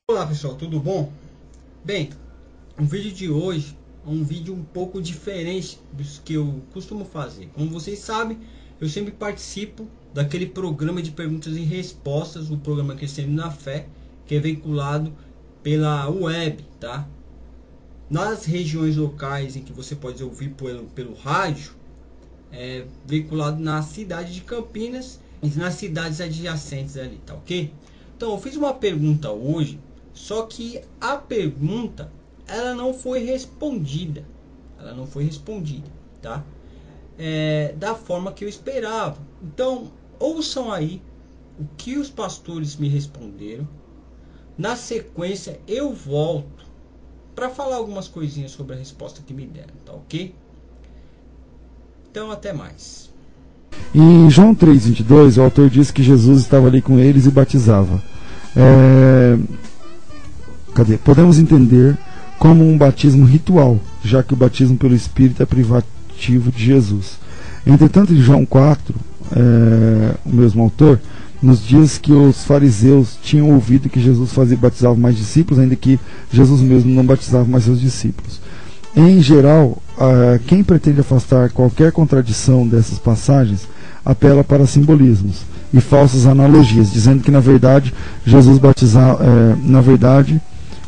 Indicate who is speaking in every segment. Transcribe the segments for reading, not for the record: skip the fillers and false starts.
Speaker 1: Olá pessoal, tudo bom? Bem, o vídeo de hoje é um vídeo um pouco diferente dos que eu costumo fazer. Como vocês sabem, eu sempre participo daquele programa de perguntas e respostas, o programa Crescendo na Fé, que é veiculado pela web, tá? Nas regiões locais em que você pode ouvir pelo rádio, é veiculado na cidade de Campinas e nas cidades adjacentes ali, tá ok? Então eu fiz uma pergunta hoje, só que a pergunta ela não foi respondida, tá? Da forma que eu esperava. Então ouçam aí o que os pastores me responderam. Na sequência eu volto para falar algumas coisinhas sobre a resposta que me deram, tá ok? Então até mais.
Speaker 2: Em João 3,22, o autor diz que Jesus estava ali com eles e batizava. Podemos entender como um batismo ritual, já que o batismo pelo Espírito é privativo de Jesus. Entretanto, em João 4, o mesmo autor nos diz que os fariseus tinham ouvido que Jesus batizava mais discípulos, ainda que Jesus mesmo não batizava mais seus discípulos. Em geral, quem pretende afastar qualquer contradição dessas passagens apela para simbolismos e falsas analogias, dizendo que na verdade Jesus batizava,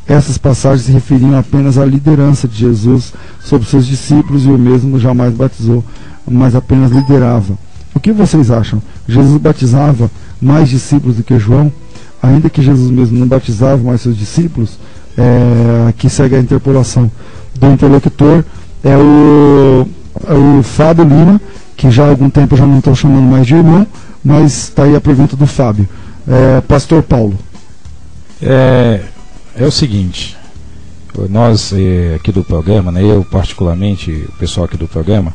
Speaker 2: essas passagens se referiam apenas à liderança de Jesus sobre seus discípulos e o mesmo jamais batizou, mas apenas liderava. O que vocês acham? Jesus batizava mais discípulos do que João? Ainda que Jesus mesmo não batizava mais seus discípulos? Aqui segue a interpolação do interlocutor, é o Fábio Lima, que já há algum tempo eu já não estou chamando mais de irmão, mas está aí a pergunta do Fábio. Pastor Paulo.
Speaker 3: É o seguinte, nós aqui do programa, né, eu particularmente, o pessoal aqui do programa,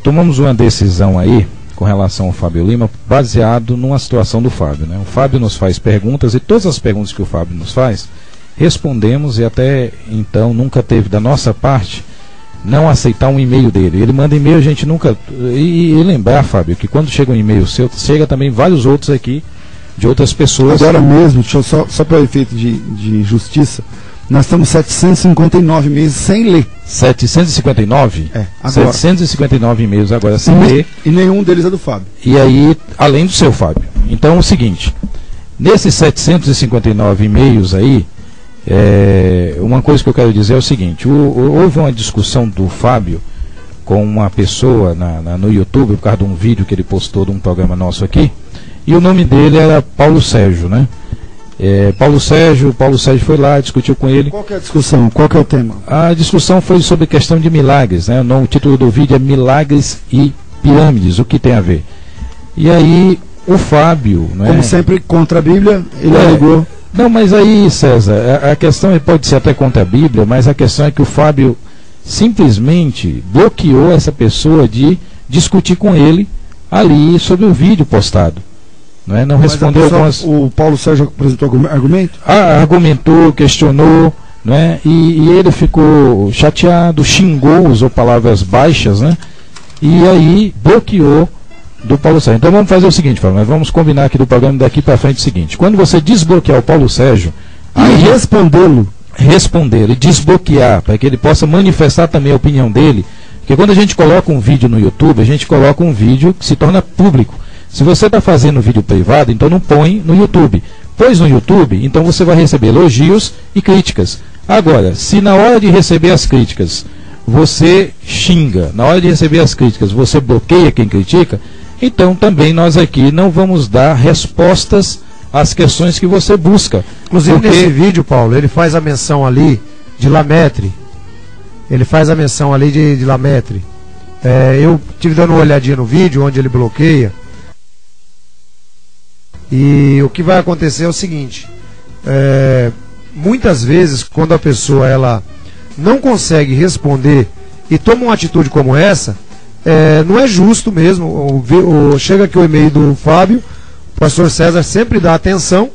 Speaker 3: tomamos uma decisão aí com relação ao Fábio Lima, baseado numa situação do Fábio, né? O Fábio nos faz perguntas e todas as perguntas que o Fábio nos faz, respondemos, e até então nunca teve da nossa parte não aceitar um e-mail dele. Ele manda e-mail, a gente nunca... E lembrar, Fábio, que quando chega um e-mail seu, chega também vários outros aqui de outras pessoas.
Speaker 2: Agora mesmo, deixa eu só para efeito de justiça, nós estamos 759 e-mails sem ler.
Speaker 3: 759?
Speaker 2: Agora.
Speaker 3: 759 e-mails agora sem ler.
Speaker 2: E nenhum deles é do Fábio.
Speaker 3: E aí, além do seu, Fábio. Então é o seguinte, nesses 759 e-mails aí, uma coisa que eu quero dizer é o seguinte, houve uma discussão do Fábio com uma pessoa no YouTube, por causa de um vídeo que ele postou de um programa nosso aqui, e o nome dele era Paulo Sérgio, né? Paulo Sérgio foi lá, discutiu com ele.
Speaker 2: Qual que é a discussão? Qual que é o tema?
Speaker 3: A discussão foi sobre questão de milagres, né? O título do vídeo é Milagres e Pirâmides, o que tem a ver? E aí o Fábio, né?
Speaker 2: Como sempre, contra a Bíblia, ele alegou.
Speaker 3: Não, mas aí, César, a questão pode ser até contra a Bíblia, mas a questão é que o Fábio simplesmente bloqueou essa pessoa de discutir com ele ali sobre o vídeo postado. Não respondeu algumas...
Speaker 2: O Paulo Sérgio apresentou argumento?
Speaker 3: Argumentou, questionou, né? E ele ficou chateado, xingou, usou palavras baixas, né? E aí bloqueou do Paulo Sérgio. Então vamos fazer o seguinte, Fábio, nós vamos combinar aqui do programa daqui para frente o seguinte: quando você desbloquear o Paulo Sérgio, aí responder e desbloquear, para que ele possa manifestar também a opinião dele, porque quando a gente coloca um vídeo no YouTube, a gente coloca um vídeo que se torna público. Se você está fazendo vídeo privado, então não põe no YouTube. Pois no YouTube, então você vai receber elogios e críticas. Agora, se na hora de receber as críticas você xinga, na hora de receber as críticas você bloqueia quem critica, então também nós aqui não vamos dar respostas às questões que você busca.
Speaker 4: Inclusive nesse vídeo, Paulo, ele faz a menção ali de Lametre. Ele faz a menção ali de Lametre. Eu tive dando uma olhadinha no vídeo onde ele bloqueia. E o que vai acontecer é o seguinte: muitas vezes quando a pessoa ela não consegue responder e toma uma atitude como essa, não é justo mesmo. Chega aqui o e-mail do Fábio, pastor César sempre dá atenção,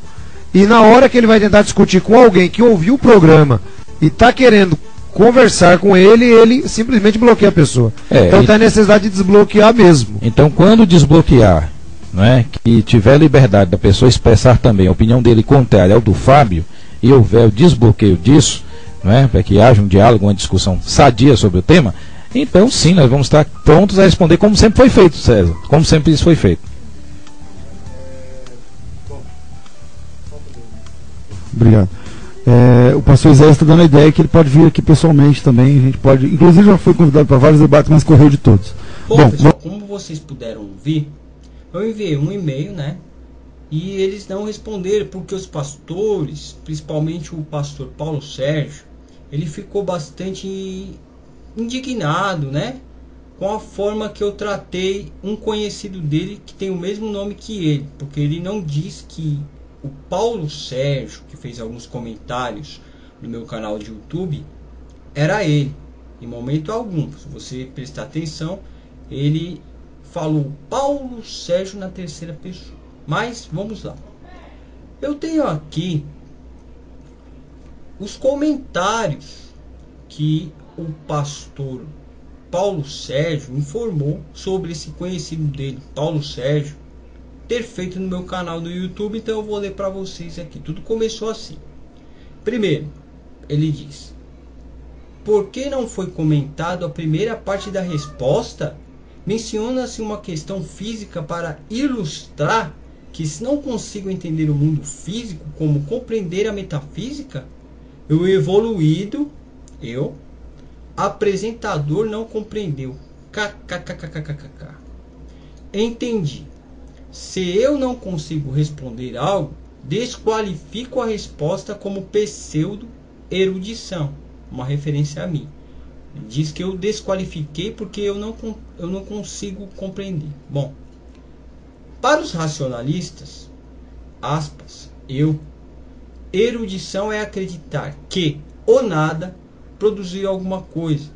Speaker 4: e na hora que ele vai tentar discutir com alguém que ouviu o programa e está querendo conversar com ele, ele simplesmente bloqueia a pessoa. Então tem a necessidade de desbloquear mesmo.
Speaker 3: Então, quando desbloquear, não é, que tiver liberdade da pessoa expressar também a opinião dele contrária ao do Fábio, e houver o desbloqueio disso, não é, para que haja um diálogo, uma discussão sadia sobre o tema, então sim, nós vamos estar prontos a responder como sempre foi feito, César, como sempre isso foi feito.
Speaker 2: Obrigado. O pastor Zé está dando a ideia que ele pode vir aqui pessoalmente também. A gente pode, inclusive já foi convidado para vários debates, mas correu de todos.
Speaker 1: Bom, pessoal, como vocês puderam ver, eu enviei um e-mail, né? E eles não responderam porque os pastores, principalmente o pastor Paulo Sérgio, ele ficou bastante indignado, né? Com a forma que eu tratei um conhecido dele que tem o mesmo nome que ele, porque ele não diz que o Paulo Sérgio, que fez alguns comentários no meu canal de YouTube, era ele. Em momento algum, se você prestar atenção, ele falou Paulo Sérgio na terceira pessoa. Mas vamos lá. Eu tenho aqui os comentários que o pastor Paulo Sérgio informou sobre esse conhecido dele, Paulo Sérgio, ter feito no meu canal do YouTube. Então eu vou ler para vocês aqui. Tudo começou assim. Primeiro, ele diz: por que não foi comentado a primeira parte da resposta? Menciona-se uma questão física para ilustrar que se não consigo entender o mundo físico, como compreender a metafísica? O evoluído, apresentador, não compreendeu. KKKKKKK. Entendi. Se eu não consigo responder algo, desqualifico a resposta como pseudo-erudição. Uma referência a mim. Diz que eu desqualifiquei porque eu não consigo compreender. Bom, para os racionalistas, aspas, erudição é acreditar que o nada produziu alguma coisa,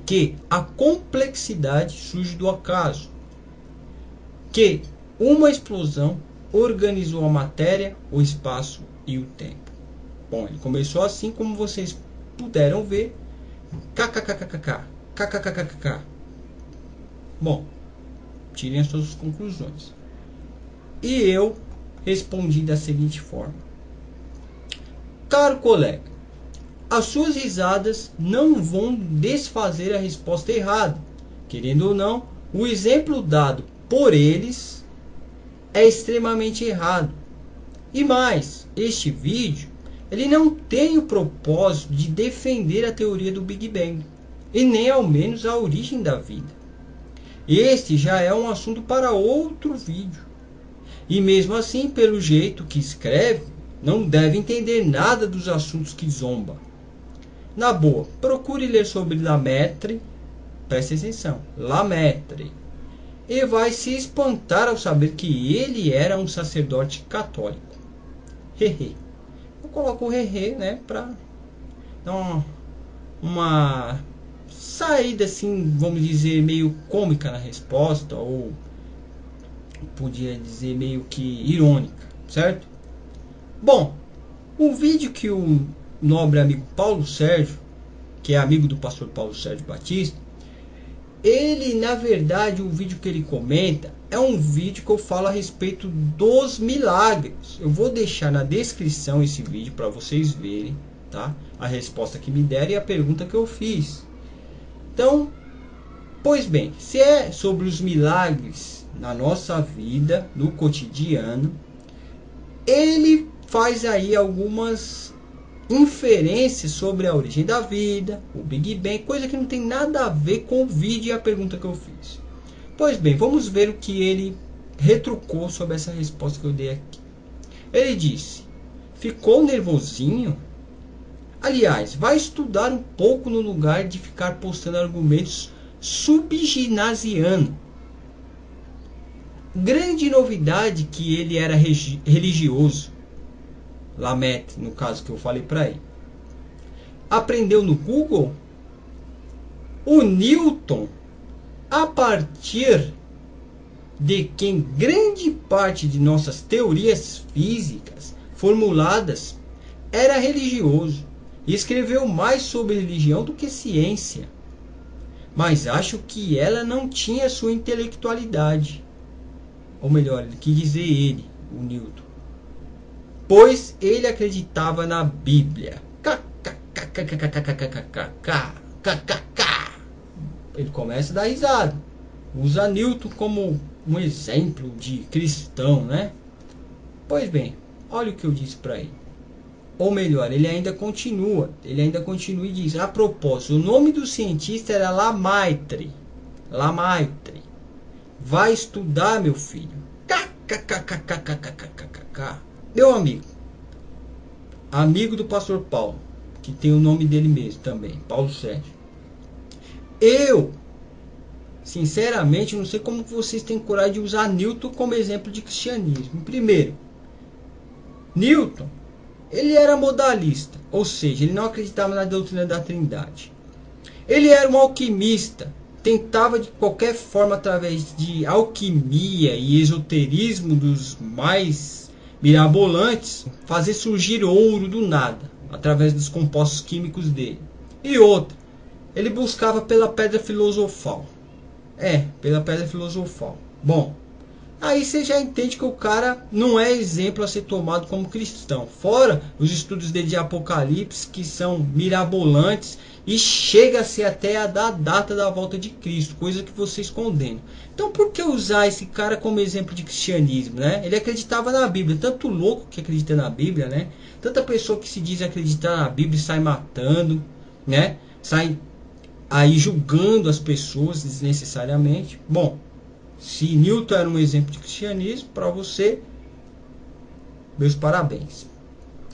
Speaker 1: que a complexidade surge do acaso, que uma explosão organizou a matéria, o espaço e o tempo. Bom, ele começou assim, como vocês puderam ver. KKKKK. Bom, tirem as suas conclusões. E eu respondi da seguinte forma: caro colega, as suas risadas não vão desfazer a resposta errada. Querendo ou não, o exemplo dado por eles é extremamente errado. E mais, este vídeo ele não tem o propósito de defender a teoria do Big Bang, e nem ao menos a origem da vida. Este já é um assunto para outro vídeo. E mesmo assim, pelo jeito que escreve, não deve entender nada dos assuntos que zomba. Na boa, procure ler sobre Lamaitre, preste atenção, Lamaitre, e vai se espantar ao saber que ele era um sacerdote católico. Hehe. Eu coloco o hehe, né, para dar uma saída assim, vamos dizer, meio cômica na resposta, ou podia dizer meio que irônica, certo? Bom, o vídeo que o nobre amigo Paulo Sérgio, que é amigo do pastor Paulo Sérgio Batista, ele, na verdade, o vídeo que ele comenta é um vídeo que eu falo a respeito dos milagres. Eu vou deixar na descrição esse vídeo para vocês verem, tá? A resposta que me deram e a pergunta que eu fiz. Então, pois bem, se é sobre os milagres na nossa vida, no cotidiano, ele faz aí algumas inferências sobre a origem da vida, o Big Bang, coisa que não tem nada a ver com o vídeo e a pergunta que eu fiz. Pois bem, vamos ver o que ele retrucou sobre essa resposta que eu dei aqui. Ele disse: ficou nervosinho? Aliás, vai estudar um pouco no lugar de ficar postando argumentos subginasianos. Grande novidade que ele era religioso. Lamaitre, no caso que eu falei para ele. Aprendeu no Google? O Newton, a partir de que em grande parte de nossas teorias físicas formuladas era religioso e escreveu mais sobre religião do que ciência. Mas acho que ela não tinha sua intelectualidade. Ou melhor, ele quis dizer ele, o Newton. Pois ele acreditava na Bíblia. Ele começa a dar risada. Usa Newton como um exemplo de cristão, né? Pois bem, olha o que eu disse para ele. Ou melhor, ele ainda continua e diz: a propósito, o nome do cientista era Lamaitre. Lamaitre. Vai estudar, meu filho. Meu amigo do pastor Paulo, que tem o nome dele mesmo também, Paulo Sérgio. Eu, sinceramente, não sei como vocês têm coragem de usar Newton como exemplo de cristianismo. Primeiro, Newton, ele era modalista, ou seja, ele não acreditava na doutrina da Trindade. Ele era um alquimista, tentava de qualquer forma, através de alquimia e esoterismo dos mais mirabolantes, fazer surgir ouro do nada, através dos compostos químicos dele. E outra, ele buscava pela pedra filosofal. Pela pedra filosofal. Bom, aí você já entende que o cara não é exemplo a ser tomado como cristão. Fora os estudos dele de Apocalipse, que são mirabolantes e chega-se até a dar a data da volta de Cristo, coisa que vocês condenam. Então por que usar esse cara como exemplo de cristianismo, né? Ele acreditava na Bíblia. Tanto louco que acredita na Bíblia, né? Tanta pessoa que se diz acreditar na Bíblia e sai matando, né? Sai aí julgando as pessoas desnecessariamente. Bom, se Newton era um exemplo de cristianismo, para você, meus parabéns.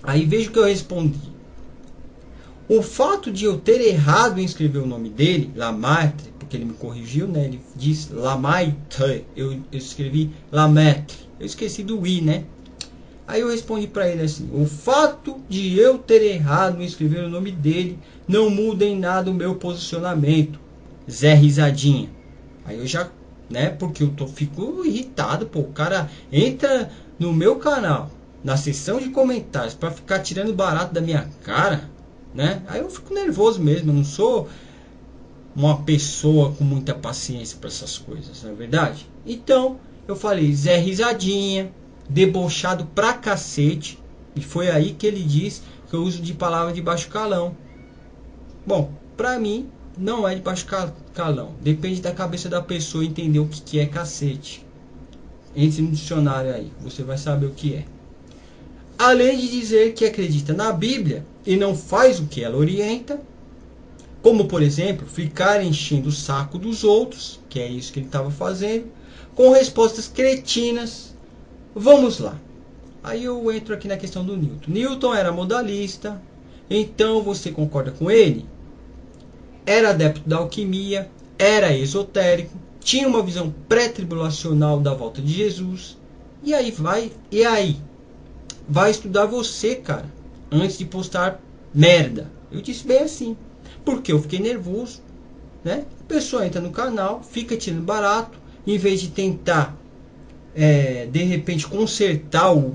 Speaker 1: Aí veja o que eu respondi. O fato de eu ter errado em escrever o nome dele, Lamaitre, porque ele me corrigiu, né? Ele diz Lamaitre, eu escrevi Lamaitre, eu esqueci do I, né? Aí eu respondi para ele assim: o fato de eu ter errado em escrever o nome dele não muda em nada o meu posicionamento. Zé Risadinha. Aí eu já, né? Porque eu fico irritado, pô. O cara entra no meu canal, na seção de comentários, para ficar tirando barato da minha cara, né? Aí eu fico nervoso mesmo. Eu não sou uma pessoa com muita paciência para essas coisas, não é verdade? Então eu falei: Zé Risadinha, debochado pra cacete. E foi aí que ele diz que eu uso de palavra de baixo calão. Bom, pra mim não é de baixo calão. Depende da cabeça da pessoa entender o que é cacete. Entre no dicionário aí, você vai saber o que é. Além de dizer que acredita na Bíblia e não faz o que ela orienta, como por exemplo, ficar enchendo o saco dos outros, que é isso que ele estava fazendo, com respostas cretinas. Vamos lá. Aí eu entro aqui na questão do Newton. Newton era modalista, então você concorda com ele? Era adepto da alquimia, era esotérico, tinha uma visão pré-tribulacional da volta de Jesus. E aí vai estudar você, cara, antes de postar merda. Eu disse bem assim, porque eu fiquei nervoso, né? A pessoa entra no canal, fica tirando barato, em vez de tentar de repente consertar o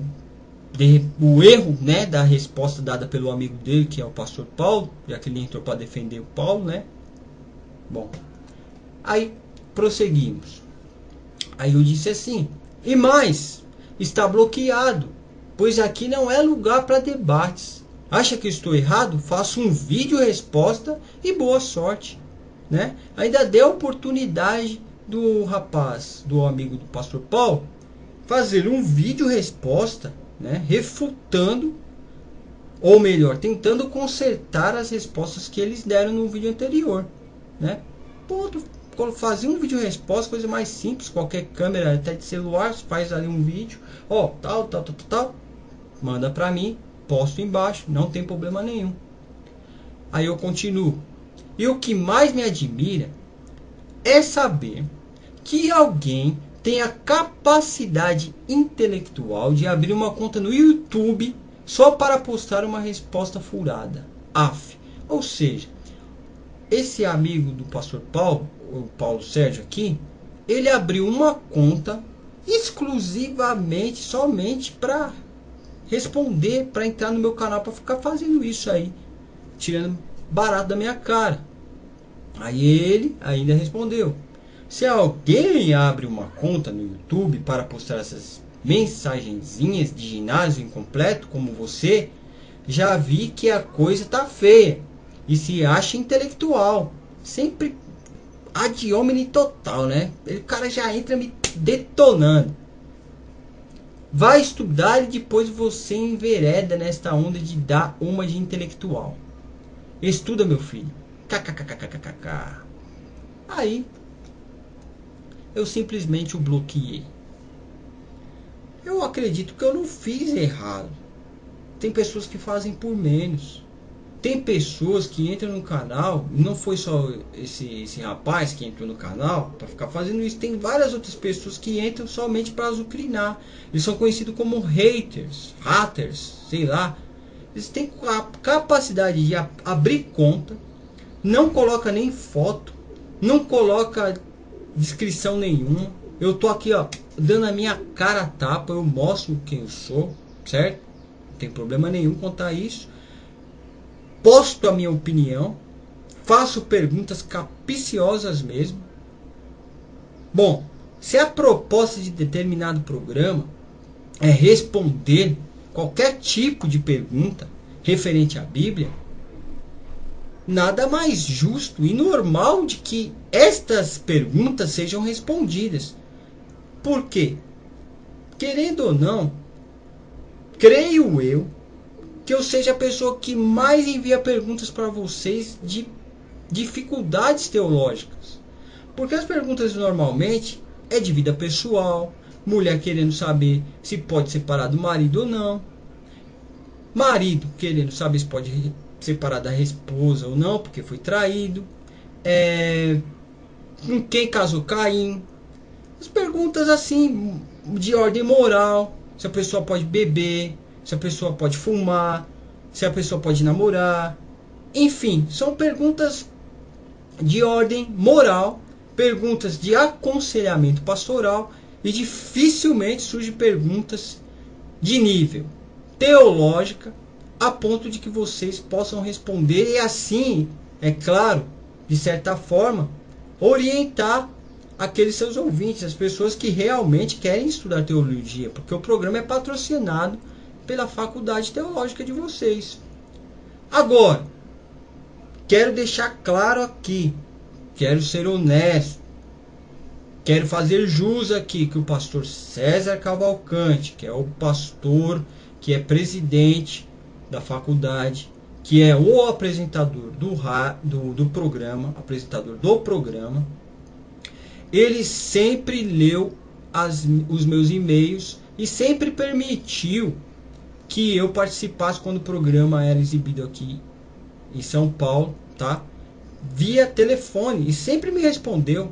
Speaker 1: erro, né, da resposta dada pelo amigo dele, que é o pastor Paulo, já que ele entrou para defender o Paulo, né? Bom, aí prosseguimos. Aí eu disse assim: e mais, está bloqueado, pois aqui não é lugar para debates. Acha que estou errado? Faço um vídeo resposta e boa sorte, né? Ainda deu a oportunidade do rapaz, do amigo do pastor Paulo, fazer um vídeo resposta, né, refutando, ou melhor, tentando consertar as respostas que eles deram no vídeo anterior, né? Ponto. Fazer um vídeo resposta, coisa mais simples, qualquer câmera até de celular faz ali um vídeo, ó, tal, manda pra mim, posto embaixo, não tem problema nenhum. Aí eu continuo. E o que mais me admira é saber que alguém tem a capacidade intelectual de abrir uma conta no YouTube só para postar uma resposta furada. Ou seja, esse amigo do pastor Paulo, o Paulo Sérgio aqui, ele abriu uma conta exclusivamente, somente para responder, para entrar no meu canal, para ficar fazendo isso aí, tirando barato da minha cara. Aí ele ainda respondeu: se alguém abre uma conta no YouTube para postar essas mensagenzinhas de ginásio incompleto como você, já vi que a coisa tá feia e se acha intelectual. Sempre ad hominem total, né? O cara já entra me detonando. Vai estudar e depois você envereda nesta onda de dar uma de intelectual. Estuda, meu filho. KKKKKK. Aí eu simplesmente o bloqueei. Eu acredito que eu não fiz errado. Tem pessoas que fazem por menos. Tem pessoas que entram no canal, não foi só esse rapaz que entrou no canal para ficar fazendo isso. Tem várias outras pessoas que entram somente para azucrinar. Eles são conhecidos como haters, sei lá. Eles têm a capacidade de abrir conta, não coloca nem foto, não coloca descrição nenhuma. Eu tô aqui, ó, dando a minha cara a tapa, eu mostro quem eu sou, certo? Não tem problema nenhum quanto a isso. Posto a minha opinião, faço perguntas capciosas mesmo. Bom, se a proposta de determinado programa é responder qualquer tipo de pergunta referente à Bíblia, nada mais justo e normal de que estas perguntas sejam respondidas. Por quê? Querendo ou não, creio eu que eu seja a pessoa que mais envia perguntas para vocês de dificuldades teológicas. Porque as perguntas normalmente é de vida pessoal, mulher querendo saber se pode separar do marido ou não, marido querendo saber se pode separar da esposa ou não, porque foi traído, com quem casou Caim. As perguntas assim, de ordem moral, se a pessoa pode beber, se a pessoa pode fumar, se a pessoa pode namorar. Enfim, são perguntas de ordem moral, perguntas de aconselhamento pastoral, e dificilmente surgem perguntas de nível teológica a ponto de que vocês possam responder e assim, é claro, de certa forma, orientar aqueles seus ouvintes, as pessoas que realmente querem estudar teologia, porque o programa é patrocinado pela faculdade teológica de vocês. Agora, quero deixar claro aqui, quero ser honesto, quero fazer jus aqui que o pastor César Cavalcante, que é o pastor, que é presidente da faculdade, que é o apresentador do programa, ele sempre leu os meus e-mails e sempre permitiu que eu participasse quando o programa era exibido aqui em São Paulo, tá? Via telefone, e sempre me respondeu.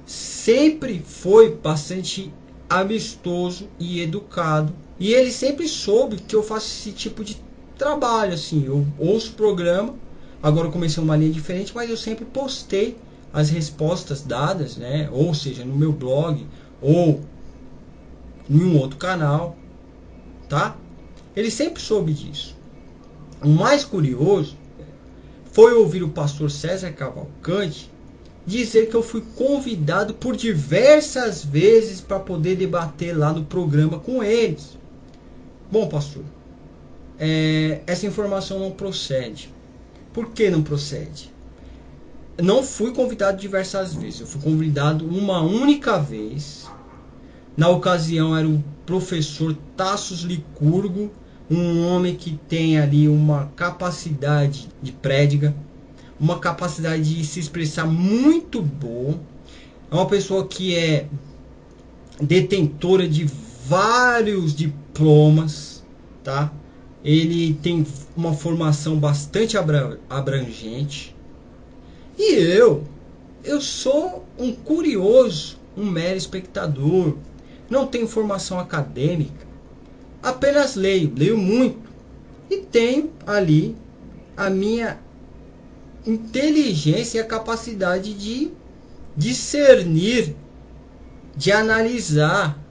Speaker 1: Sempre foi bastante amistoso e educado, e ele sempre soube que eu faço esse tipo de trabalho, assim. Eu ouço o programa, agora eu comecei uma linha diferente, mas eu sempre postei as respostas dadas, né? Ou seja, no meu blog ou em um outro canal, tá? Ele sempre soube disso. O mais curioso foi ouvir o pastor César Cavalcante dizer que eu fui convidado por diversas vezes para poder debater lá no programa com eles. Bom, pastor, essa informação não procede. Por que não procede? Não fui convidado diversas vezes. Eu fui convidado uma única vez. Na ocasião era o professor Tassos Licurgo, um homem que tem ali uma capacidade de prédica, uma capacidade de se expressar muito boa. É uma pessoa que é detentora de vários diplomas, tá? Ele tem uma formação bastante abrangente. E eu sou um curioso, um mero espectador. Não tenho formação acadêmica. Apenas leio muito. E tenho ali a minha inteligência e a capacidade de discernir de analisar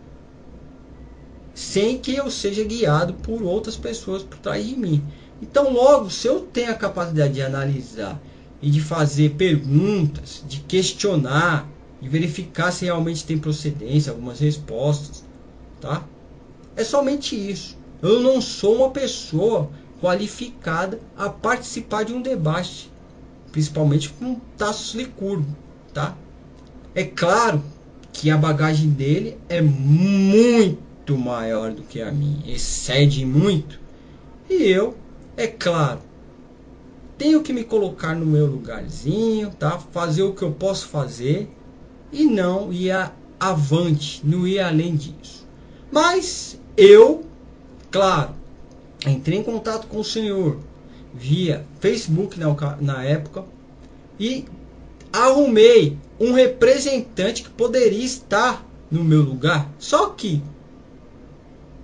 Speaker 1: sem que eu seja guiado por outras pessoas por trás de mim. Então, logo, se eu tenho a capacidade de analisar e de fazer perguntas, de questionar, de verificar se realmente tem procedência, algumas respostas, tá? É somente isso. Eu não sou uma pessoa qualificada a participar de um debate, principalmente com Tasso Licurgo, tá? É claro que a bagagem dele é muito maior do que a minha, excede muito, e eu, é claro, tenho que me colocar no meu lugarzinho, tá? Fazer o que eu posso fazer e não ir avante, não ir além disso. Mas eu, claro, entrei em contato com o senhor via Facebook na época e arrumei um representante que poderia estar no meu lugar. Só que,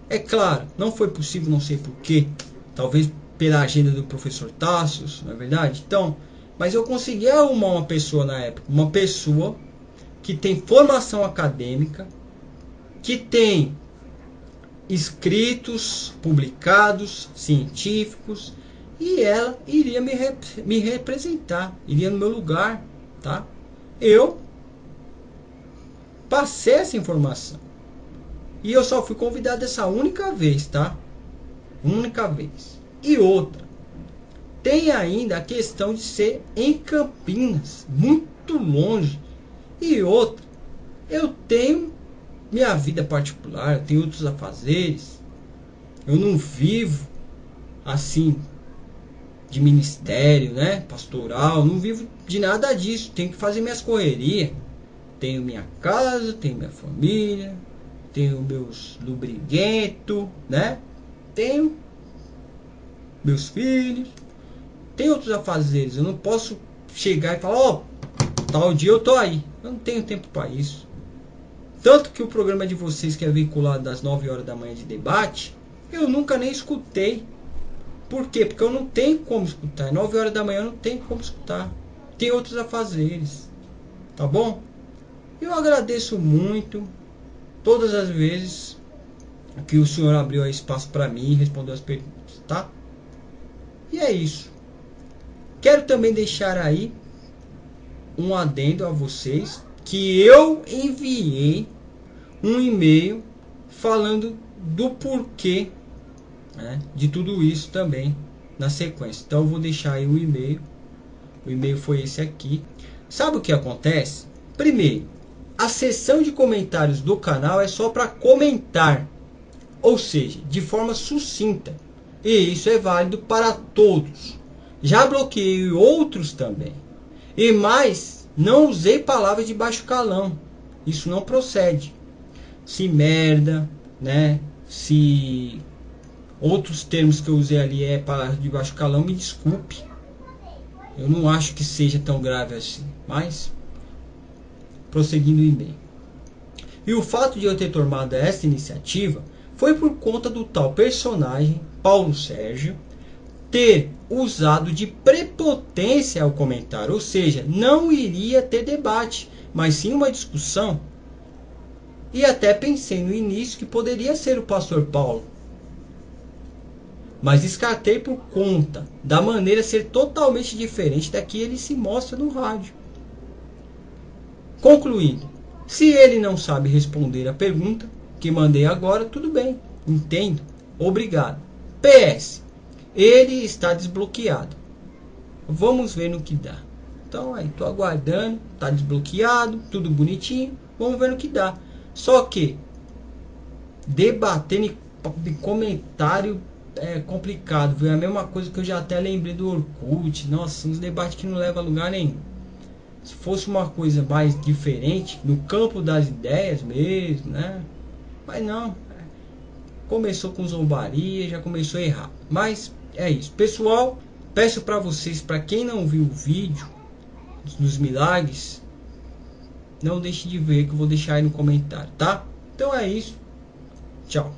Speaker 1: é claro, não foi possível, não sei porquê. Talvez pela agenda do professor Tasso, não é verdade? Então, mas eu consegui arrumar uma pessoa na época, uma pessoa que tem formação acadêmica, que tem escritos publicados, científicos, e ela iria me representar, iria no meu lugar, tá? Eu passei essa informação e eu só fui convidado essa única vez, tá? Única vez. E outra, tem ainda a questão de ser em Campinas, muito longe. E outra, eu tenho minha vida particular, eu tenho outros afazeres. Eu não vivo assim de ministério, né, pastoral, não vivo de nada disso. Tenho que fazer minhas correrias. Tenho minha casa, tenho minha família, tenho meus lubriguentos, né? Tenho meus filhos, tenho outros afazeres. Eu não posso chegar e falar, ó, tal dia eu tô aí. Eu não tenho tempo para isso. Tanto que o programa de vocês, que é vinculado das 9 horas da manhã de debate, eu nunca nem escutei. Por quê? Porque eu não tenho como escutar. 9 horas da manhã eu não tenho como escutar. Tem outros afazeres. Tá bom? Eu agradeço muito todas as vezes que o senhor abriu espaço para mim e respondeu as perguntas, tá? E é isso. Quero também deixar aí um adendo a vocês, que eu enviei um e-mail falando do porquê, né, de tudo isso também na sequência. Então eu vou deixar aí o e-mail. O e-mail foi esse aqui. Sabe o que acontece? Primeiro, a seção de comentários do canal é só para comentar, ou seja, de forma sucinta. E isso é válido para todos. Já bloqueei outros também. E mais, não usei palavras de baixo calão. Isso não procede. Se merda, né? Se outros termos que eu usei ali é palavra de baixo calão, me desculpe. Eu não acho que seja tão grave assim. Mas, prosseguindo o e-mail. E o fato de eu ter tomado essa iniciativa foi por conta do tal personagem, Paulo Sérgio, ter usado de prepotência ao comentário. Ou seja, não iria ter debate, mas sim uma discussão. E até pensei no início que poderia ser o pastor Paulo. Mas descartei por conta da maneira ser totalmente diferente da que ele se mostra no rádio. Concluindo, se ele não sabe responder a pergunta que mandei agora, tudo bem, entendo, obrigado. PS, ele está desbloqueado. Vamos ver no que dá. Então aí, tô aguardando, tá desbloqueado, tudo bonitinho, vamos ver no que dá. Só que debater em comentário é complicado, viu? É a mesma coisa que eu já até lembrei do Orkut. Nossa, uns debates que não levam a lugar nenhum. Se fosse uma coisa mais diferente, no campo das ideias mesmo, né? Mas não. Começou com zombaria, já começou errado. Mas é isso. Pessoal, peço para vocês, para quem não viu o vídeo dos milagres, não deixe de ver, que eu vou deixar aí no comentário, tá? Então é isso. Tchau.